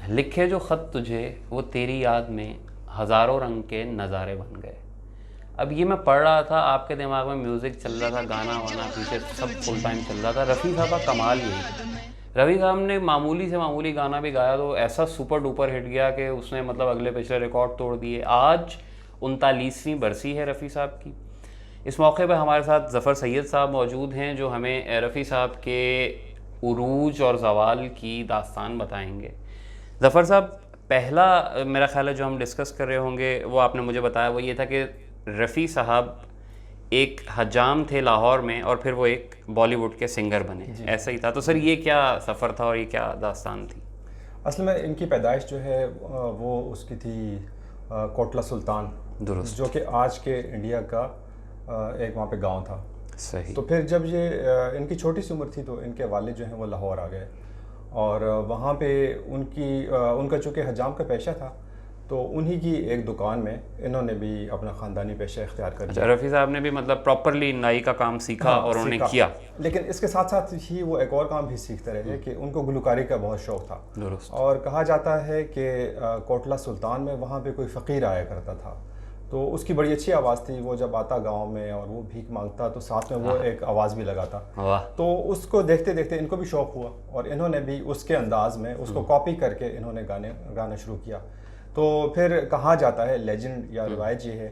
लिखे जो ख़त तुझे वो तेरी याद में हज़ारों रंग के नज़ारे बन गए। अब ये मैं पढ़ रहा था, आपके दिमाग में म्यूज़िक चल रहा था, गाना वाना पीछे सब फुल टाइम चल रहा था। रफ़ी साहब का कमाल यही था, रफ़ी साहब ने मामूली से मामूली गाना भी गाया तो ऐसा सुपर डुपर हिट गया कि उसने मतलब अगले पिछले रिकॉर्ड तोड़ दिए। आज 39वीं बरसी है रफ़ी साहब की। इस मौके पर हमारे साथ ज़फ़र सैयद साहब मौजूद हैं जो हमें रफ़ी साहब के उरूज और ज़वाल की दास्तान बताएंगे। ज़फ़र साहब, पहला मेरा ख्याल है जो हम डिस्कस कर रहे होंगे वो आपने मुझे बताया वो ये था कि रफ़ी साहब एक हजाम थे लाहौर में और फिर वो एक बॉलीवुड के सिंगर बने, ऐसा ही था। तो सर ये क्या सफ़र था और ये क्या दास्तान थी? असल में इनकी पैदाइश जो है वो उसकी थी कोटला सुल्तान, दुरुस्त, जो कि आज के इंडिया का एक वहाँ पे गांव था। सही। तो फिर जब ये इनकी छोटी सी उम्र थी तो इनके वालिद जो हैं वो लाहौर आ गए और वहाँ पे उनका चूँकि हजाम का पेशा था तो उन्हीं की एक दुकान में इन्होंने भी अपना ख़ानदानी पेशा इख्तियार कर लिया। रफ़ी साहब ने भी मतलब प्रॉपरली नाई का काम सीखा और उन्होंने किया, लेकिन इसके साथ साथ ही वो एक और काम भी सीखते रहे कि उनको गुलकारी का बहुत शौक़ था। दुरुस्त। और कहा जाता है कि कोटला सुल्तान में वहाँ पे कोई फ़कीर आया करता था तो उसकी बड़ी अच्छी आवाज़ थी। वो जब आता गांव में और वो भीख मांगता तो साथ में वो एक आवाज़ भी लगाता। तो उसको देखते देखते इनको भी शौक़ हुआ और इन्होंने भी उसके अंदाज में उसको कॉपी करके इन्होंने गाना शुरू किया। तो फिर कहा जाता है, लेजेंड या रिवायत ये है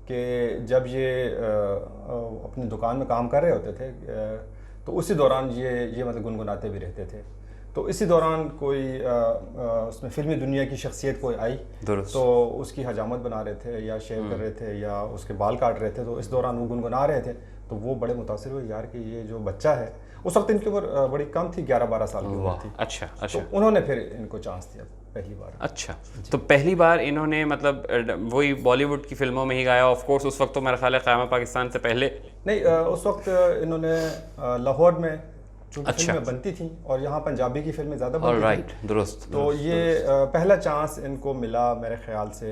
कि जब ये अपनी दुकान में काम कर रहे होते थे तो उसी दौरान ये मतलब गुनगुनाते भी रहते थे। तो इसी दौरान कोई उसमें फिल्मी दुनिया की शख्सियत कोई आई तो उसकी हजामत बना रहे थे या शेव कर रहे थे या उसके बाल काट रहे थे, तो इस दौरान वो गुनगुना रहे थे तो वो बड़े मुतासिर हुए यार कि ये जो बच्चा है, उस वक्त इनकी उम्र बड़ी कम थी, 11-12 साल की उम्र थी। अच्छा अच्छा। तो उन्होंने फिर इनको चांस दिया पहली बार। अच्छा, तो पहली बार इन्होंने मतलब वही बॉलीवुड की फिल्मों में ही गाया। ऑफ कोर्स उस वक्त तो मेरा ख्याल है क़याम पाकिस्तान से पहले नहीं, उस वक्त इन्होंने लाहौर में चूँकि फिल्में बनती थी और यहाँ पंजाबी की फिल्में ज़्यादा बनती थी। दुरुस्त। तो ये पहला चांस इनको मिला मेरे ख्याल से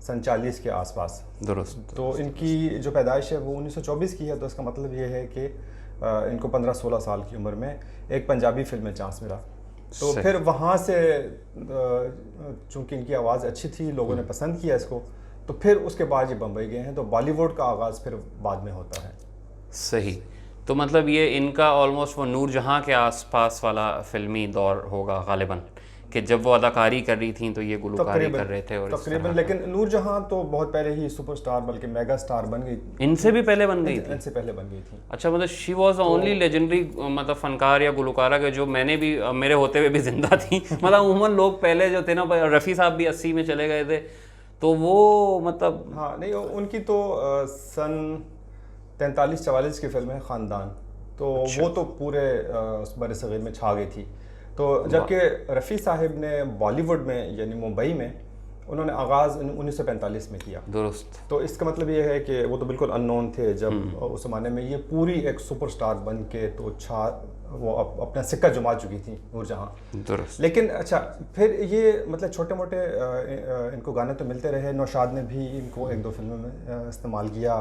सन 40 के आसपास। दुरुस्त। तो इनकी जो पैदाइश है वो 1924 की है, तो इसका मतलब ये है कि इनको 15-16 साल की उम्र में एक पंजाबी फिल्म में चांस मिला। तो फिर वहाँ से चूँकि इनकी आवाज़ अच्छी थी, लोगों ने पसंद किया इसको, तो फिर उसके बाद ये बम्बई गए हैं। तो बॉलीवुड का आगाज़ फिर बाद में होता है। सही। तो मतलब ये इनका ऑलमोस्ट वो नूरजहाँ के आसपास वाला फिल्मी दौर होगा गालिबन, कि जब वो अदाकारी कर रही थी तो ये गुलकारी कर रहे थे। और तकरीबन, लेकिन नूरजहाँ तो बहुत पहले ही सुपरस्टार बल्कि मेगा स्टार बन गई। इनसे भी पहले बन गई थी? इनसे पहले बन गई थी। अच्छा, मतलब she was the only legendary मतलब फनकार या गुलकारा के जो मैंने भी मेरे होते हुए भी जिंदा थी। मतलब उमूमन लोग पहले जो थे ना, रफ़ी साहब भी 80 में चले गए थे, तो वो मतलब हाँ नहीं, उनकी तो सन 43-44 की फिल्म है ख़ानदान, तो वो तो पूरे बरसग़ीर में छा गई थी। तो जबकि रफ़ी साहिब ने बॉलीवुड में यानी मुंबई में उन्होंने आगाज़ 1945 में किया। दुरुस्त। तो इसका मतलब ये है कि वो तो बिल्कुल अननोन थे जब उस ज़माने में, ये पूरी एक सुपरस्टार बन के तो वो अपना सिक्का जमा चुकी थी नूरजहाँ। दुरुस्त। लेकिन अच्छा, फिर ये मतलब छोटे मोटे इनको गाने तो मिलते रहे। नौशाद ने भी इनको 1-2 फिल्मों में इस्तेमाल किया,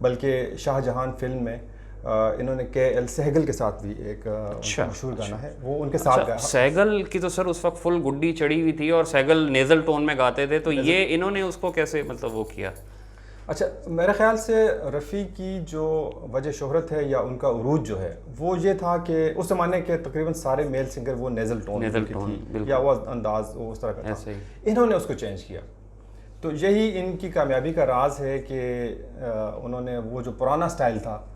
बल्कि शाहजहान फिल्म में इन्होंने KL सहगल के साथ भी एक मशहूर गाना है, वो उनके साथ गाया। सहगल की तो सर उस वक्त फुल गुड्डी चढ़ी हुई थी और सहगल नेज़ल टोन में गाते थे, तो ये इन्होंने उसको कैसे मतलब वो किया? अच्छा, मेरे ख्याल से रफ़ी की जो वजह शोहरत है या उनका उरूज जो है वो ये था कि उस ज़माने के तकरीबन सारे मेल सिंगर वो नेज़ल टोन थी या वो अंदाज वो उस तरह का था। इन्होंने उसको चेंज किया, तो यही इनकी कामयाबी का राज है कि उन्होंने वो जो पुराना स्टाइल था,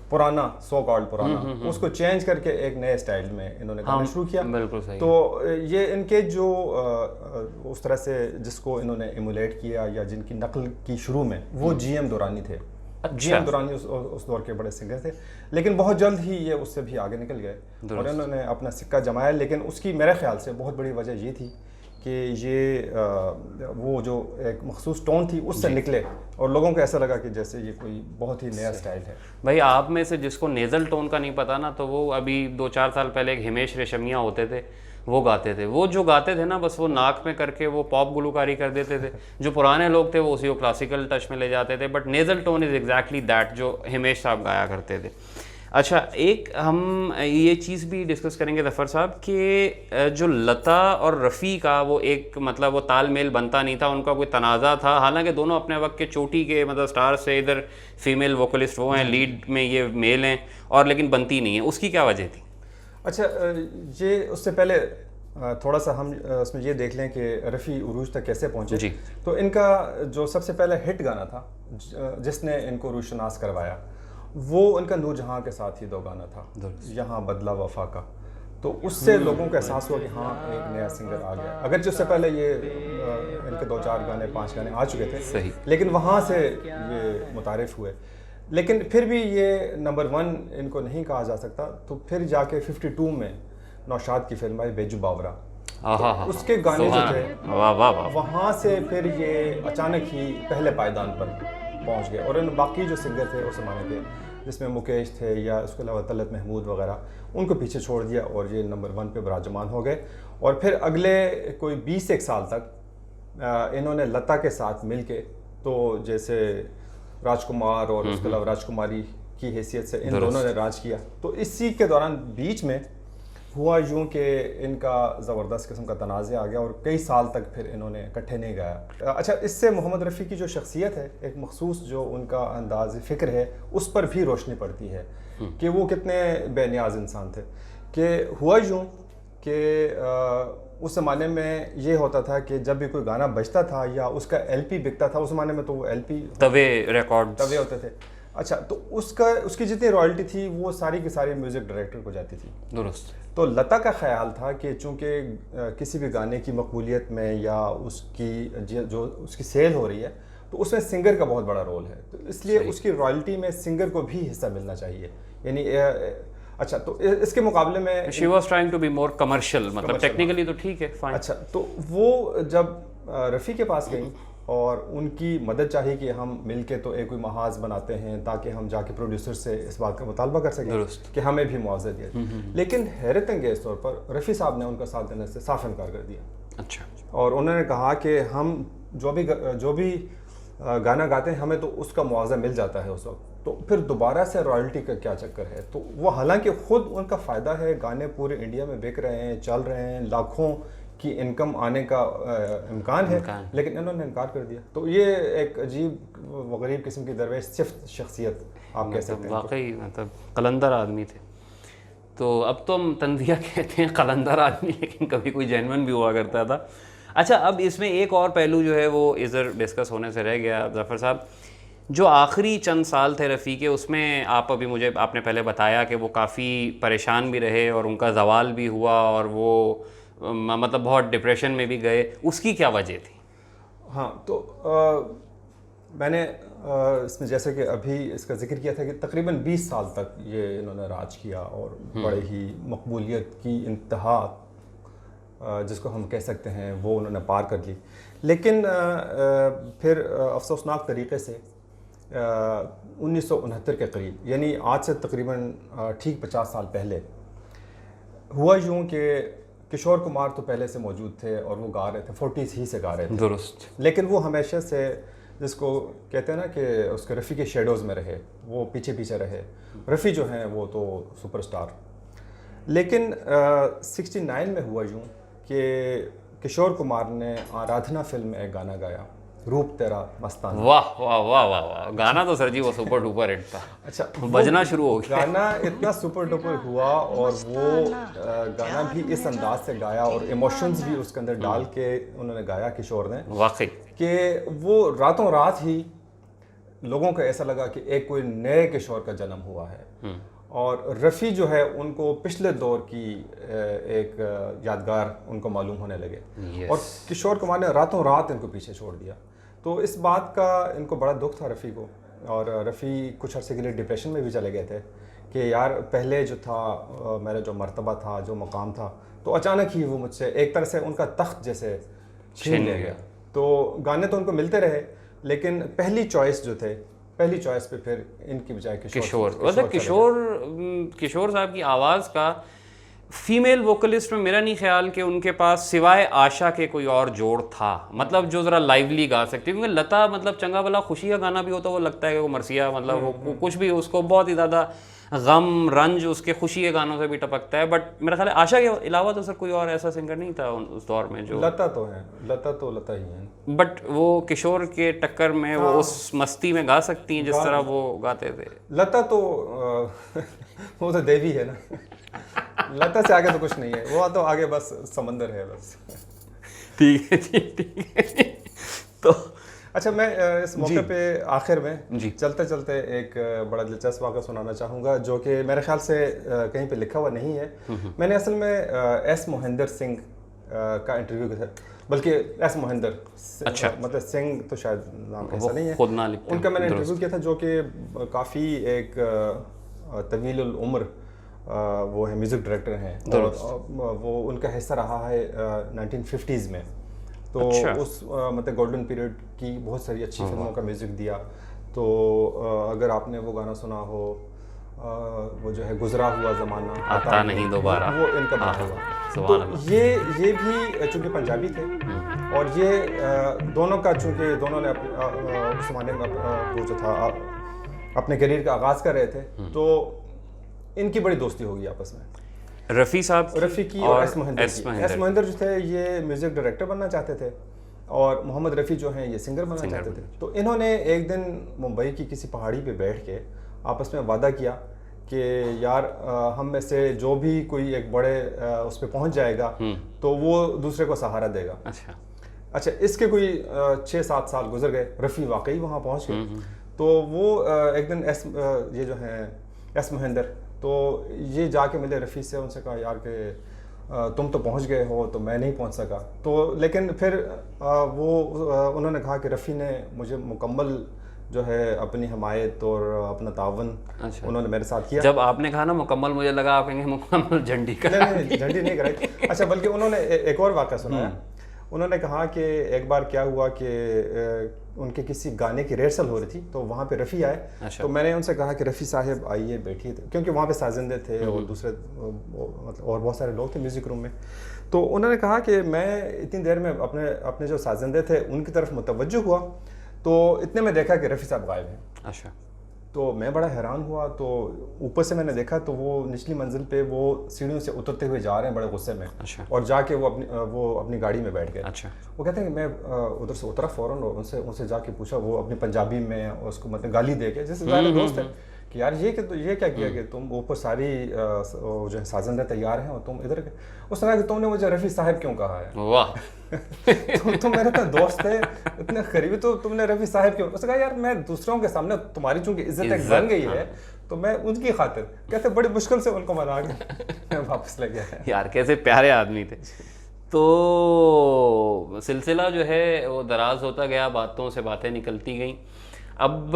पुराना सो कॉल्ड पुराना, उसको चेंज करके एक नए स्टाइल में इन्होंने गाना शुरू किया। बिल्कुल सही। तो ये इनके जो उस तरह से जिसको इन्होंने इमुलेट किया या जिनकी नकल की शुरू में, वो GM दुरानी थे। GM दुरानी उस दौर के बड़े सिंगर थे, लेकिन बहुत जल्द ही ये उससे भी आगे निकल गए और इन्होंने अपना सिक्का जमाया। लेकिन उसकी मेरे ख्याल से बहुत बड़ी वजह ये थी कि ये वो जो एक मखसूस टोन थी उससे निकले और लोगों को ऐसा लगा कि जैसे ये कोई बहुत ही नया स्टाइल है। भाई, आप में से जिसको नेज़ल टोन का नहीं पता ना, तो वो अभी 2-4 साल पहले एक हिमेश रेशमिया होते थे, वो गाते थे। वो जो गाते थे ना, बस वो नाक में करके वो पॉप गुलकारी कर देते थे। जो पुराने लोग थे वो उसी को क्लासिकल टच में ले जाते थे, but nasal tone is exactly that जो हिमेश साहब गाया करते थे। अच्छा, एक हम ये चीज़ भी डिस्कस करेंगे ज़फ़र साहब कि जो लता और रफ़ी का वो एक मतलब वो तालमेल बनता नहीं था, उनका कोई तनाज़ा था, हालांकि दोनों अपने वक्त के चोटी के मतलब स्टार से, इधर फीमेल वोकलिस्ट वो हैं, लीड में ये मेल हैं, और लेकिन बनती नहीं है, उसकी क्या वजह थी? अच्छा, ये उससे पहले थोड़ा सा हम उसमें ये देख लें कि रफ़ी उरूज तक कैसे पहुँचे जी। तो इनका जो सबसे पहला हिट गाना था जिसने इनको रूशनास करवाया वो उनका नूरजहां के साथ ही दो गाना था, यहाँ बदला वफा का। तो उससे लोगों को एहसास हुआ कि हाँ एक नया सिंगर आ गया। अगर जिससे पहले ये इनके 2-4 गाने 5 गाने आ चुके थे सही, लेकिन वहाँ से ये मुतारिफ हुए, लेकिन फिर भी ये नंबर 1 इनको नहीं कहा जा सकता। तो फिर जाके 52 में नौशाद की फिल्म आई बेजू बावरा, तो उसके गाने जो थे वहाँ से फिर ये अचानक ही पहले पायदान पर पहुँच गए। और इन बाकी जो सिंगर थे उस ज़माने के, जिसमें मुकेश थे या उसके अलावा तलत महमूद वगैरह, उनको पीछे छोड़ दिया और ये नंबर 1 पे विराजमान हो गए। और फिर अगले कोई 20 साल तक इन्होंने लता के साथ मिलके, तो जैसे राजकुमार और उसके अलावा राजकुमारी की हैसियत से इन दोनों ने राज किया। तो इसी के दौरान बीच में हुआ यूँ कि इनका ज़बरदस्त किस्म का तनाज़ा आ गया और कई साल तक फिर इन्होंने इकट्ठे नहीं गाया। अच्छा, इससे मोहम्मद रफ़ी की जो शख्सियत है, एक मखसूस जो उनका अंदाज़ फ़िक्र है, उस पर भी रोशनी पड़ती है कि वो कितने बेनियाज इंसान थे। कि हुआ यूँ कि उस ज़माने में ये होता था कि जब भी कोई गाना बजता था या उसका LP बिकता था, उस ज़माने में तो वो LP तवे रिकॉर्ड तवे होते थे। अच्छा, तो उसकी जितनी रॉयल्टी थी वो सारी की सारी म्यूज़िक डायरेक्टर को जाती थी। दुरुस्त। तो लता का ख्याल था कि चूँकि किसी भी गाने की मकबूलियत में या उसकी जो उसकी सेल हो रही है तो उसमें सिंगर का बहुत बड़ा रोल है, तो इसलिए उसकी रॉयल्टी में सिंगर को भी हिस्सा मिलना चाहिए। यानी अच्छा, तो इसके मुकाबले में she was trying to be more commercial, मतलब टेक्निकली तो ठीक है, फाइन। अच्छा, तो वो जब रफ़ी के पास गई और उनकी मदद चाहिए कि हम मिलके तो एक कोई महाज बनाते हैं ताकि हम जाके प्रोड्यूसर से इस बात का मुतालबा कर सकें कि हमें भी मुआवजा दिया। लेकिन हैरत अंगेज़ तौर पर रफ़ी साहब ने उनका साथ देने से साफ इनकार कर दिया। अच्छा, और उन्होंने कहा कि हम जो भी गाना गाते हैं हमें तो उसका मुआवजा मिल जाता है उस वक्त, तो फिर दोबारा से रॉयल्टी का क्या चक्कर है। तो वो हालांकि ख़ुद उनका फ़ायदा है, गाने पूरे इंडिया में बिक रहे हैं, चल रहे हैं, लाखों की इनकम आने का इम्कान है, लेकिन इन्होंने इनकार कर दिया। तो ये एक अजीब व गरीब किस्म की दरवेश सिर्फ शख्सियत आप कह सकते हैं। वाकई मतलब कलंदर आदमी थे। तो अब तो हम तंदिया कहते हैं कलंदर आदमी, लेकिन कभी कोई जेन्युइन भी हुआ करता था। अच्छा, अब इसमें एक और पहलू जो है वो इधर डिस्कस होने से रह गया ज़फ़र साहब, जो आखिरी चंद साल थे रफ़ी के, उसमें आप अभी मुझे आपने पहले बताया कि वो काफ़ी परेशान भी रहे और उनका ज़वाल भी हुआ और वो मतलब बहुत डिप्रेशन में भी गए, उसकी क्या वजह थी? हाँ, तो मैंने इसमें जैसे कि अभी इसका जिक्र किया था कि तकरीबन 20 साल तक ये इन्होंने राज किया और बड़े ही मकबूलियत की इंतहा जिसको हम कह सकते हैं वो उन्होंने पार कर ली। लेकिन फिर अफसोसनाक तरीक़े से 1969 के करीब, यानी आज से तकरीबन ठीक 50 साल पहले, हुआ यूँ कि किशोर कुमार तो पहले से मौजूद थे और वो गा रहे थे, 40s ही से गा रहे थे। दुरुस्त। लेकिन वो हमेशा से जिसको कहते हैं ना कि उसके रफ़ी के शेडोज़ में रहे, वो पीछे पीछे रहे। रफ़ी जो हैं वो तो सुपरस्टार। लेकिन 69 में हुआ यूँ कि किशोर कुमार ने आराधना फिल्म में एक गाना गाया, रूप तेरा मस्ताना। वाह वाह वाह वाह वाह, गाना तो सर जी वो सुपर डुपर हिट था। अच्छा, बजना शुरू हो गया, गाना इतना सुपर डुपर हुआ और वो गाना भी इस अंदाज से गाया और इमोशंस भी उसके अंदर डाल के उन्होंने गाया किशोर ने, वाकई कि वो रातों रात ही लोगों को ऐसा लगा कि एक कोई नए किशोर का जन्म हुआ है। और रफ़ी जो है उनको पिछले दौर की एक यादगार उनको मालूम होने लगे। और किशोर कुमार ने रातों रात इनको पीछे छोड़ दिया। तो इस बात का इनको बड़ा दुख था रफ़ी को, और रफ़ी कुछ अर्से के लिए डिप्रेशन में भी चले गए थे कि यार पहले जो था मेरा जो मर्तबा था, जो मकाम था, तो अचानक ही वो मुझसे एक तरह से उनका तख्त जैसे छीन ले गया। तो गाने तो उनको मिलते रहे, लेकिन पहली चॉइस जो थे, पहली चॉइस पे फिर इनकी बजाय किशोर साहब की आवाज़ का फीमेल वोकलिस्ट में मेरा नहीं ख्याल कि उनके पास सिवाय आशा के कोई और जोड़ था, मतलब जो ज़रा लाइवली गा सकती है। क्योंकि लता मतलब चंगा भला खुशी का गाना भी होता, वो लगता है कि वो मरसिया मतलब वो कुछ भी उसको बहुत ही ज़्यादा गम रंज उसके खुशी के गानों से भी टपकता है। बट मेरा ख्याल है आशा के अलावा तो सर कोई और ऐसा सिंगर नहीं था उस दौर में जो। लता तो है, लता ही है, बट वो किशोर के टक्कर में वो उस मस्ती में गा सकती हैं जिस तरह वो गाते थे। लता तो वो तो देवी है ना। लता से आगे तो कुछ नहीं है, वो तो आगे बस समंदर है बस। ठीक है जी, ठीक है। तो अच्छा, मैं इस मौके पे आखिर में जी चलते चलते एक बड़ा दिलचस्प वाक़ा सुनाना चाहूँगा जो कि मेरे ख्याल से कहीं पे लिखा हुआ नहीं है। मैंने असल में एस मोहिंदर सिंह का इंटरव्यू किया, बल्कि एस मोहिंदर, अच्छा, मतलब सिंह तो शायद नाम ऐसा नहीं है, खुद ना लिखते, उनका मैंने इंटरव्यू किया था जो कि काफ़ी एक तवील उम्र वो है, म्यूज़िक डायरेक्टर हैं और वो उनका हिस्सा रहा है 1950s में। तो अच्छा। उस मतलब गोल्डन पीरियड की बहुत सारी अच्छी फिल्मों का म्यूज़िक दिया। तो अगर आपने वो गाना सुना हो, वो जो है गुजरा हुआ ज़माना आता नहीं दोबारा, वो इनका बना हुआ। तो ये भी चूँकि पंजाबी थे और ये दोनों का, चूँकि दोनों ने उस ज़माने में वो जो था अपने करियर का आगाज़ कर रहे थे, तो इनकी बड़ी दोस्ती होगी आपस में, रफ़ी साहब, रफ़ी की और एस मोहिंदर की। एस मोहिंदर जो थे ये म्यूज़िक डायरेक्टर बनना चाहते थे और मोहम्मद रफ़ी जो हैं ये सिंगर बनना चाहते थे। तो इन्होंने एक दिन मुंबई की किसी पहाड़ी पे बैठ के आपस में वादा किया कि यार हम में से जो भी कोई एक बड़े उस पर पहुंच जाएगा तो वो दूसरे को सहारा देगा। अच्छा, इसके कोई 6-7 साल गुजर गए, रफ़ी वाकई वहाँ पहुँच गए। तो वो एक दिन ये जो हैं एस मोहिंदर, तो ये जाके मिले रफ़ी से, उनसे कहा यार कि तुम तो पहुंच गए हो तो मैं नहीं पहुंच सका। तो लेकिन फिर वो उन्होंने कहा कि रफ़ी ने मुझे मुकम्मल जो है अपनी हमायत और अपना तावन उन्होंने मेरे साथ किया। जब आपने कहा ना मुकम्मल, मुझे लगा आप कहेंगे मुकम्मल झंडी का। नहीं, झंडी नहीं कराई। अच्छा, बल्कि उन्होंने एक और वाक़या सुनाया। उन्होंने कहा कि एक बार क्या हुआ कि उनके किसी गाने की रिहर्सल हो रही थी, तो वहाँ पे रफ़ी आए। तो मैंने उनसे कहा कि रफ़ी साहब आइए बैठिए, क्योंकि वहाँ पे साजिंदे थे और दूसरे मतलब और बहुत सारे लोग थे म्यूज़िक रूम में। तो उन्होंने कहा कि मैं इतनी देर में अपने जो साजिंदे थे उनकी तरफ मुतवज्जो हुआ, तो इतने में देखा कि रफ़ी साहब गायब हैं। अच्छा। तो मैं बड़ा हैरान हुआ। तो ऊपर से मैंने देखा तो वो निचली मंजिल पे वो सीढ़ियों से उतरते हुए जा रहे हैं बड़े गुस्से में। अच्छा। और जाके वो अपनी गाड़ी में बैठ गए। अच्छा। वो कहते हैं कि मैं उधर से उतरा फ़ौरन और उनसे जाके पूछा, वो अपनी पंजाबी में उसको मतलब गाली दे के, जैसे ज़ाहिर दोस्त है कि यार ये क्या किया कि तुम ऊपर सारी जो है साजिंदे तैयार हैं और तुम इधर। उसने कहा कि तुमने मुझे रफ़ी साहब क्यों कहा है? वाह। तुम मेरे तो दोस्त थे इतने करीबी, तो तुमने रफ़ी साहब क्यों? उसने कहा यार मैं दूसरों के सामने तुम्हारी चूंकि इज्जत एक बन गई है तो मैं उनकी खातिर, कहते बड़ी मुश्किल से उनको मना के वापस ले गया। यार कैसे प्यारे आदमी थे। तो सिलसिला जो है वो दराज होता गया, बातों से बातें निकलती गईं। अब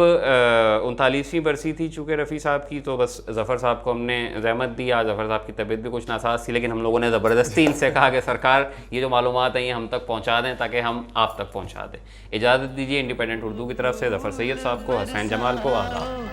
39वीं बरसी थी चूँकि रफ़ी साहब की, तो बस ज़फ़र साहब को हमने ज़हमत दी। आज ज़फ़र साहब की तबीयत भी कुछ नासाज थी, लेकिन हम लोगों ने ज़बरदस्ती इनसे कहा कि सरकार ये जो मालूमात हैं ये हम तक पहुँचा दें ताकि हम आप तक पहुँचा दें। इजाज़त दीजिए इंडिपेंडेंट उर्दू की तरफ से ज़फ़र सैयद साहब को, हसैन जमाल को आदाब।